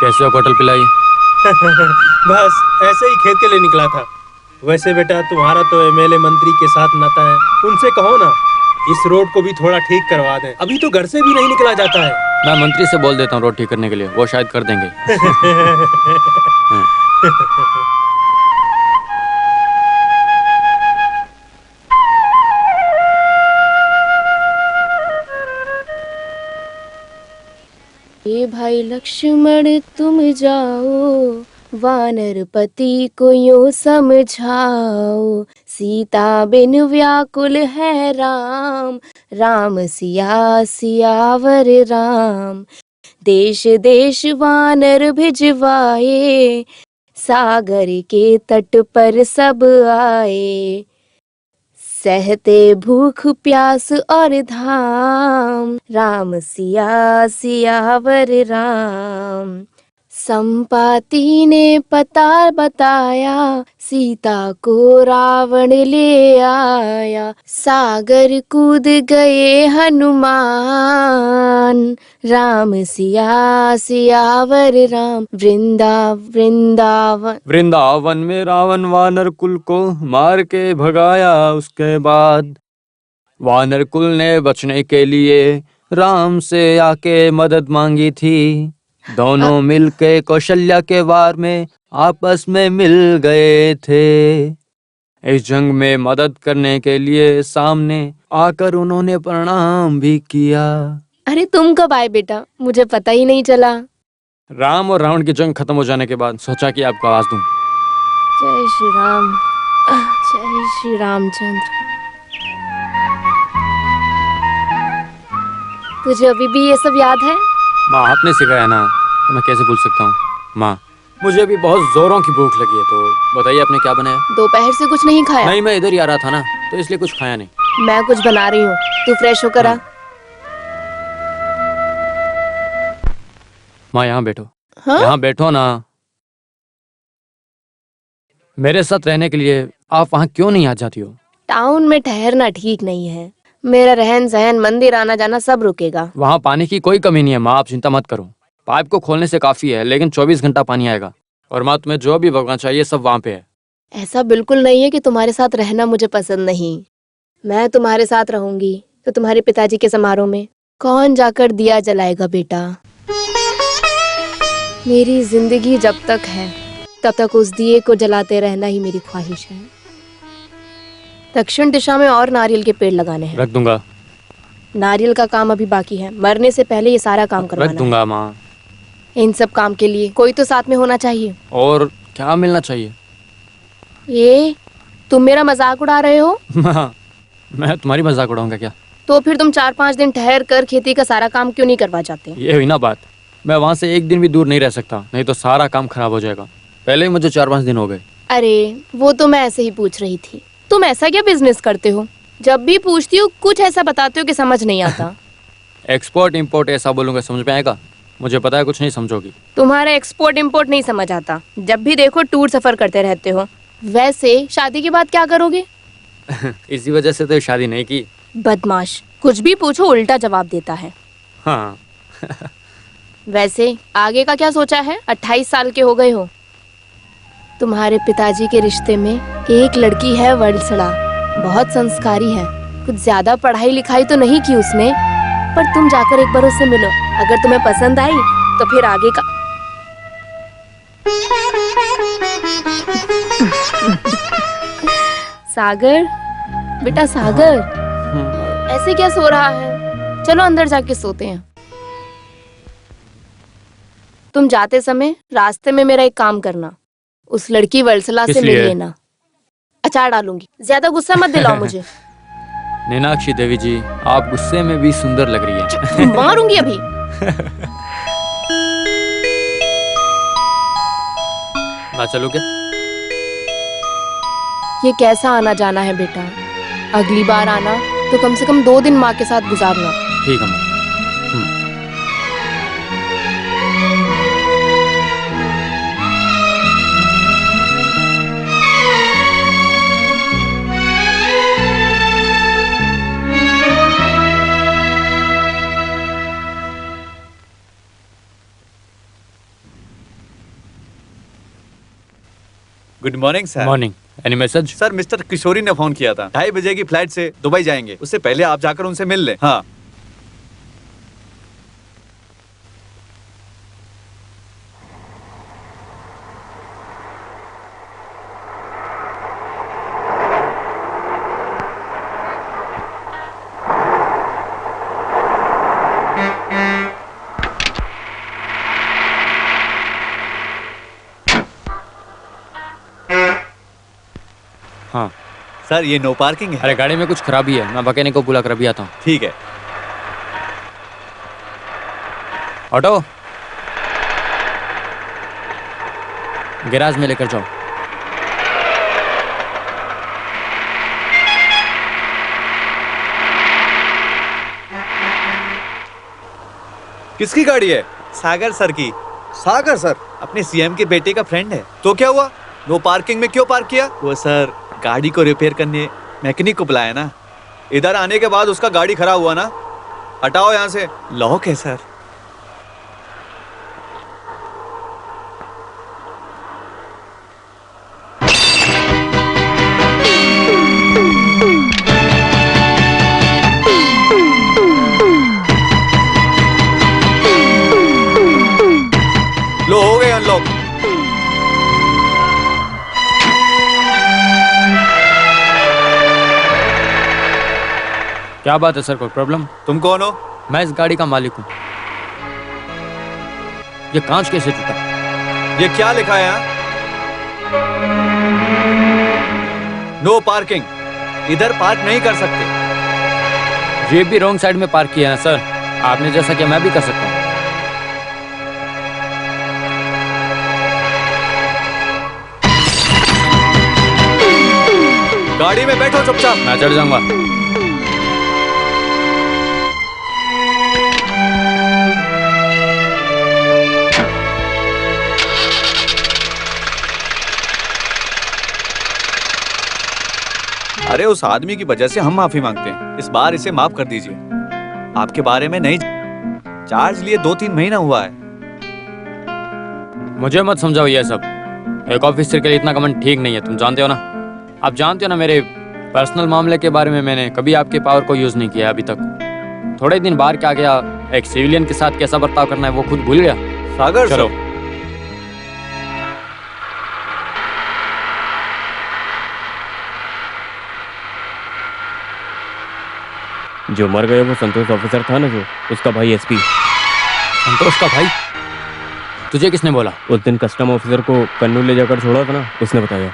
कैसे हो होटल पिलाई? बस ऐसे ही खेत के लिए निकला था। वैसे बेटा तुम्हारा तो एमएलए मंत्री के साथ नाता है, उनसे कहो ना इस रोड को भी थोड़ा ठीक करवा दें। अभी तो घर से भी नहीं निकला जाता है। मैं मंत्री से बोल देता हूँ रोड ठीक करने के लिए, वो शायद कर देंगे। हाँ। ये भाई लक्ष्मण तुम जाओ, वानरपति को यूं समझाओ, सीता बिन व्याकुल है राम, राम सिया सियावर राम। देश देश वानर भिजवाए, सागर के तट पर सब आए, सहते भूख प्यास और धाम, राम सिया सियावर राम। संपाति ने पता बताया, सीता को रावण ले आया, सागर कूद गए हनुमान, राम सिया सियावर राम। वृंदावन वृंदावन में रावण वानर कुल को मार के भगाया। उसके बाद वानर कुल ने बचने के लिए राम से आके मदद मांगी थी। दोनों मिलके कौशल्या के वार में आपस में मिल गए थे। इस जंग में मदद करने के लिए सामने आकर उन्होंने प्रणाम भी किया। अरे तुम कब आए बेटा, मुझे पता ही नहीं चला। राम और रावण की जंग खत्म हो जाने के बाद सोचा कि आपको आवाज दूं। जय श्री राम, जय श्री रामचंद्र। तुझे अभी भी ये सब याद है? माँ आपने सिखाया ना, तो मैं कैसे भूल सकता हूँ। माँ मुझे अभी बहुत जोरों की भूख लगी है, तो बताइए आपने क्या बनाया? दोपहर से कुछ नहीं खाया? नहीं, मैं इधर ही आ रहा था ना, तो इसलिए कुछ खाया नहीं। मैं कुछ बना रही हूँ, तू फ्रेश होकर आ। माँ यहाँ बैठो। हाँ? यहाँ बैठो ना। मेरे साथ रहने के लिए आप वहाँ क्यों नहीं आ जाती हो? टाउन में ठहरना ठीक नहीं है। मेरा रहन सहन, मंदिर आना जाना सब रुकेगा। वहाँ पानी की कोई कमी नहीं है माँ, आप चिंता मत करो। पाइप को खोलने से काफी है, लेकिन 24 घंटा पानी आएगा। और माँ तुम्हें जो भी भगवान चाहिए सब वहाँ पे है। ऐसा बिल्कुल नहीं है कि तुम्हारे साथ रहना मुझे पसंद नहीं। मैं तुम्हारे साथ रहूंगी तो तुम्हारे पिताजी के समारोह में कौन जाकर दिया जलाएगा बेटा? मेरी जिंदगी जब तक है तब तक उस दिए को जलाते रहना ही मेरी ख्वाहिश है। दक्षिण दिशा में और नारियल के पेड़ लगाने हैं। रख दूंगा। नारियल का काम अभी बाकी है, मरने से पहले ये सारा काम करवाना रख दूंगा माँ। है। इन सब काम के लिए कोई तो साथ में होना चाहिए। और क्या मिलना चाहिए? ये तुम मेरा मजाक उड़ा रहे हो? माँ मैं तुम्हारी मजाक उड़ाऊंगा क्या? तो फिर तुम 4-5 दिन ठहर कर खेती का सारा काम क्यों नहीं करवा जाते? ये हुई ना बात। मैं वहाँ से एक दिन भी दूर नहीं रह सकता, नहीं तो सारा काम खराब हो जाएगा। पहले ही मुझे 4-5 दिन हो गए। अरे वो तो मैं ऐसे ही पूछ रही थी। तुम ऐसा क्या बिजनेस करते हो? जब भी पूछती हूँ कुछ ऐसा बताते हो कि समझ नहीं आता। एक्सपोर्ट इम्पोर्ट ऐसा बोलूंगा समझ में आएगा? मुझे पता है कुछ नहीं समझोगी। तुम्हारा एक्सपोर्ट इम्पोर्ट नहीं समझ आता। जब भी देखो टूर सफर करते रहते हो। वैसे शादी के बाद क्या करोगे? इसी वजह से तो शादी नहीं की। बदमाश, कुछ भी पूछो उल्टा जवाब देता है। हाँ। वैसे आगे का क्या सोचा है? 28 साल के हो गए हो। तुम्हारे पिताजी के रिश्ते में एक लड़की है वत्सला, बहुत संस्कारी है। कुछ ज्यादा पढ़ाई लिखाई तो नहीं की उसने, पर तुम जाकर एक बार उससे मिलो। अगर तुम्हें पसंद आई तो फिर आगे का। सागर, बेटा सागर, ऐसे क्या सो रहा है? चलो अंदर जाके सोते हैं। तुम जाते समय रास्ते में मेरा एक काम करना, उस लड़की वत्सला से मिल लेना। अचार डालूंगी, ज्यादा गुस्सा मत दिलाओ मुझे। मीनाक्षी देवी जी, आप गुस्से में भी सुंदर लग रही है। मारूंगी अभी। मैं चलूं क्या? ये कैसा आना जाना है बेटा? अगली बार आना तो कम से कम 2 दिन माँ के साथ गुजारना। ठीक है माँ। Good morning sir. Morning. Any message? Sir mister Kishori ने फोन किया था, 2:30 बजे की फ्लाइट से दुबई जाएंगे, उससे पहले आप जाकर उनसे मिल लें। हाँ। हाँ सर ये नो पार्किंग है। अरे गाड़ी में कुछ खराबी है, मैं मैकेनिक को बुला कर अभी आता हूँ। ठीक है। ऑटो गैराज में लेकर जाओ। किसकी गाड़ी है? सागर सर की। सागर सर? अपने सीएम के बेटे का फ्रेंड है। तो क्या हुआ? नो पार्किंग में क्यों पार्क किया? वो सर गाड़ी को रिपेयर करने मैकेनिक को बुलाया ना। इधर आने के बाद उसका गाड़ी खराब हुआ ना। हटाओ यहाँ से। लॉक है सर। लो हो गए अनलॉक। क्या बात है सर, कोई प्रॉब्लम? तुम कौन हो? मैं इस गाड़ी का मालिक हूँ। ये कांच कैसे टूटा? ये क्या लिखा है यहाँ? नो पार्किंग, इधर पार्क नहीं कर सकते। ये भी रॉन्ग साइड में पार्क किया है ना सर। आपने जैसा किया मैं भी कर सकता हूँ। गाड़ी में बैठो चुपचाप। मैं चढ़ जाऊंगा। अरे उस आदमी की वजह से हम माफी मांगते हैं, इस बार इसे माफ कर दीजिए। आपके बारे में नहीं चार्ज लिए 2-3 महीना हुआ है। मुझे मत समझाओ ये सब। एक ऑफिसर के लिए इतना कमेंट ठीक नहीं है, तुम जानते हो ना। आप जानते हो ना मेरे पर्सनल मामले के बारे में मैंने कभी आपके पावर को यूज नहीं किया अभी तक। थोड़े दिन बाहर क्या गया, एक सिविलियन के साथ कैसा बर्ताव करना है वो खुद भूल गया। सागर चलो। जो मर गए वो संतोष ऑफिसर था ना, जो उसका भाई एसपी। संतोष का भाई? तुझे किसने बोला? उस दिन कस्टम ऑफिसर को कन्नूर ले जाकर छोड़ा था ना, उसने बताया।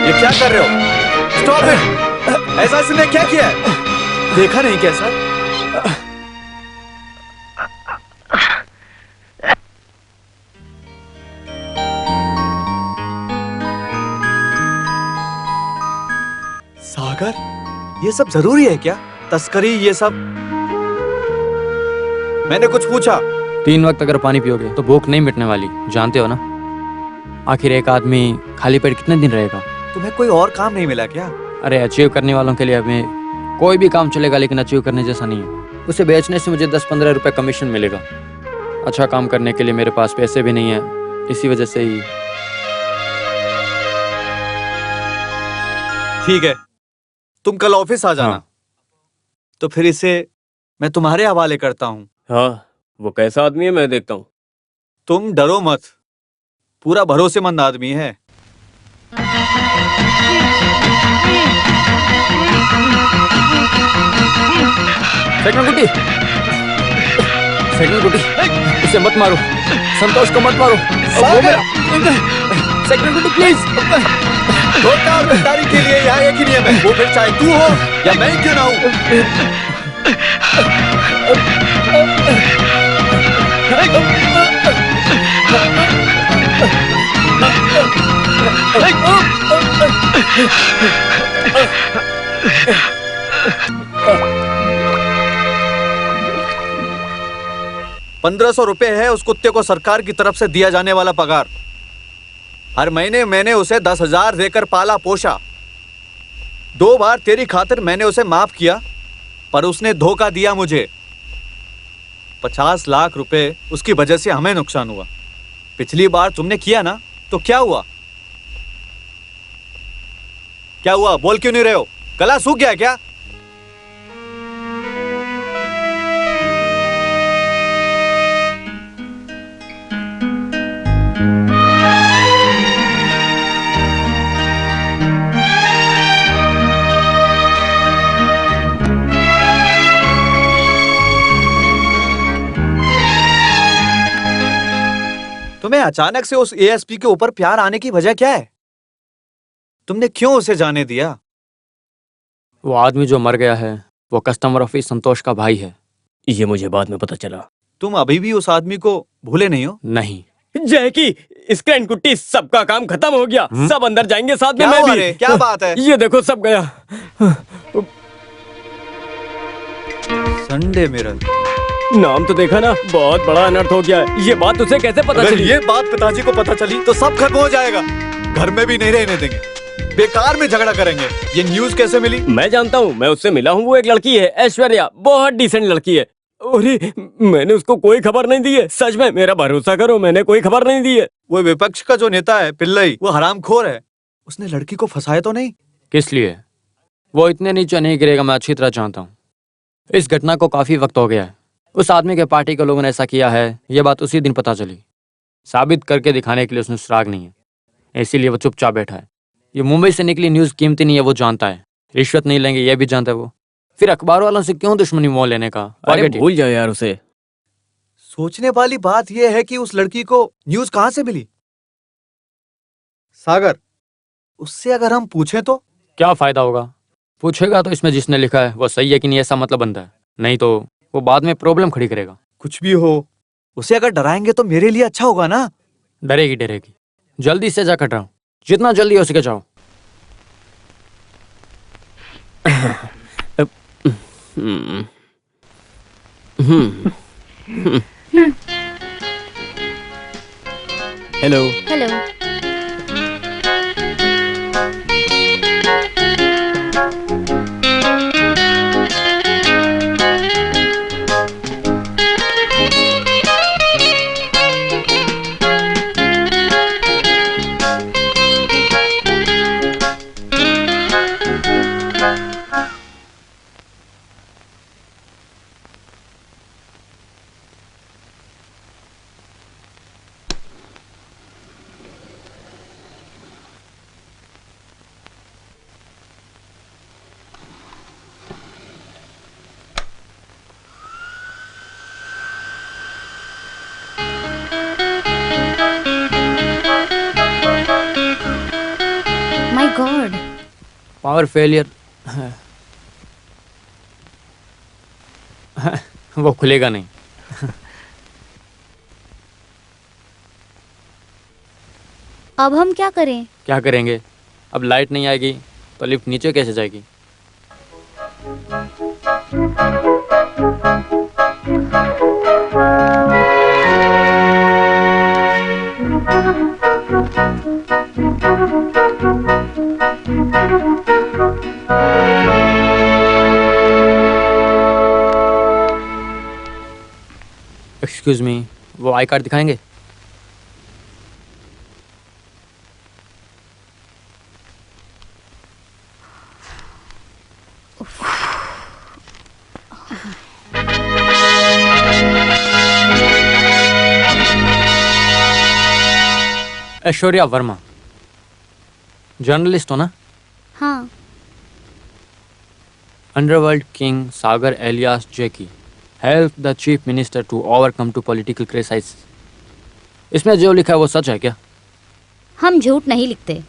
ये क्या कर रहे हो? Stop it! ऐसा इसने क्या किया है? देखा नहीं क्या सर? सागर, ये सब जरूरी है क्या? तस्करी ये सब? मैंने कुछ पूछा? 3 वक्त अगर पानी पियोगे तो भूख नहीं मिटने वाली, जानते हो ना। आखिर एक आदमी खाली पेट कितने दिन रहेगा? तुम्हें कोई और काम नहीं मिला क्या? अरे अचीव करने वालों के लिए हमें कोई भी काम चलेगा, लेकिन अचीव करने जैसा नहीं है। उसे बेचने से मुझे 10-15 रुपए कमीशन मिलेगा। अच्छा काम करने के लिए मेरे पास पैसे भी नहीं है, इसी वजह से ही। ठीक है, तुम कल ऑफिस आ जाना। हाँ। तो फिर इसे मैं तुम्हारे हवाले करता हूँ। हाँ, वो कैसा आदमी है मैं देखता हूँ। तुम डरो मत, पूरा भरोसेमंद आदमी है। सेकंड गुटी, इसे मत मारो। संतोष को मत मारो। सेकंड गुटी प्लीज। छोटा और गद्दारी के लिए यहाँ एक ही नियम है, वो फिर चाहे तू हो या मैं क्यों ना हूँ। 1500 रुपए है उस कुत्ते को सरकार की तरफ से दिया जाने वाला पगार। हर महीने मैंने उसे 10,000 देकर पाला पोषा। 2 बार तेरी खातिर मैंने उसे माफ किया, पर उसने धोखा दिया मुझे। 50 लाख रुपए उसकी वजह से हमें नुकसान हुआ। पिछली बार तुमने किया ना, तो क्या हुआ? क्या हुआ? बोल क्यों नहीं रहे हो? गला सूख गया क्या? तुम्हें अचानक से उस एएसपी के ऊपर प्यार आने की वजह क्या है? तुमने क्यों उसे जाने दिया? वो आदमी जो मर गया है वो कस्टमर ऑफिस संतोष का भाई है। ये मुझे बाद में पता चला। तुम अभी भी उस आदमी को भूले नहीं हो? नहीं। जैकी, स्क्रैन कुट्टी, सबका काम खत्म हो गया। सब अंदर जाएंगे साथ में, क्या मैं हुआ भी। रे? क्या बात है? ये देखो सब गया। Sunday mirror. नाम तो देखा ना, बहुत बड़ा अनर्थ हो गया है। ये बात तुझे कैसे पता अगर चली? ये बात पिताजी को पता चली तो सब खत्म हो जाएगा। घर में भी नहीं रहने देंगे, बेकार में झगड़ा करेंगे। ये न्यूज़ कैसे मिली? मैं जानता हूँ, मैं उससे मिला हूँ। वो एक लड़की है, ऐश्वर्या, बहुत डिसेंट लड़की है। अरे मैंने उसको कोई खबर नहीं दी है। सच में, मेरा भरोसा करो, मैंने कोई खबर नहीं दी है। वो विपक्ष का जो नेता है पिल्लई, वो हरामखोर है। उसने लड़की को फंसाया तो नहीं? किस लिए? वो इतने नीचे नहीं गिरेगा, मैं अच्छी तरह जानता हूँ। इस घटना को काफी वक्त हो गया है। उस आदमी के पार्टी के लोगों ने ऐसा किया है, ये बात उसी दिन पता चली। साबित करके दिखाने के लिए उसने सुराग नहीं है, इसीलिए वो चुपचाप बैठा है। ये मुंबई से निकली न्यूज़ कीमती नहीं है, वो जानता है। रिश्वत नहीं लेंगे ये भी जानता है वो। फिर अखबार वालों से क्यों दुश्मनी मोल लेने का? अरे भूल जाओ यार उसे। सोचने वाली बात यह है कि उस लड़की को न्यूज़ कहां से मिली? सागर, उससे अगर हम पूछें तो? क्या फायदा होगा? पूछेगा तो इसमें जिसने लिखा है वो सही है कि नहीं, ऐसा मतलब बनता है। नहीं तो वो बाद में प्रॉब्लम खड़ी करेगा। कुछ भी हो, उसे अगर डराएंगे तो मेरे लिए अच्छा होगा ना? डरेगी डरेगी। जल्दी से जाकर डराओ, जितना जल्दी हो सके जाओ। Hello. Hello. My God, power failure. वो खुलेगा नहीं। अब हम क्या करें? क्या करेंगे? अब लाइट नहीं आएगी तो लिफ्ट नीचे कैसे जाएगी? एक्सक्यूज मी, वो आई कार्ड दिखाएंगे? ऐश्वर्या वर्मा, जर्नलिस्ट हो ना? हाँ। Underworld king Sagar alias Jackie help the chief minister to overcome to political crisis. इसमें जो लिखा है वो सच है क्या? हम झूठ नहीं लिखते।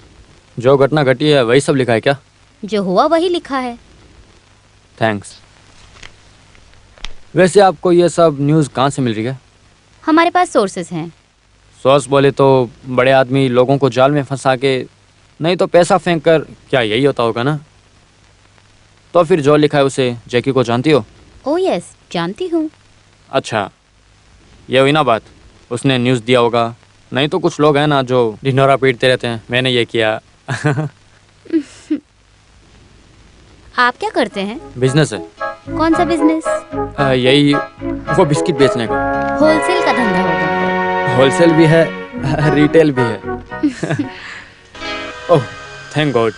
जो घटना घटी है वही सब लिखा है क्या? जो हुआ वही लिखा है। थैंक्स। वैसे आपको ये सब न्यूज़ कहाँ से मिल रही है? हमारे पास सोर्सेज हैं। सोर्स बोले तो बड़े आदमी लोगों को जाल में फंसा के, नहीं तो पैसा फेंक कर, क्या यही होता होगा ना? तो फिर जो लिखा है उसे जैकी को जानती हो? ओह यस, जानती हूँ। अच्छा, ये हुई ना बात, उसने न्यूज़ दिया होगा। नहीं तो कुछ लोग हैं ना जो ढिंढोरा पीटते रहते हैं, मैंने ये किया। आप क्या करते हैं? बिजनेस है। कौन सा बिजनेस? यही वो बिस्किट बेचने का। होलसेल का धंधा होगा। होलसेल भी है, रिटेल भी है। Oh thank God.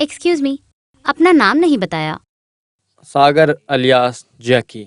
Excuse me, अपना नाम नहीं बताया। सागर अलियास जैकी।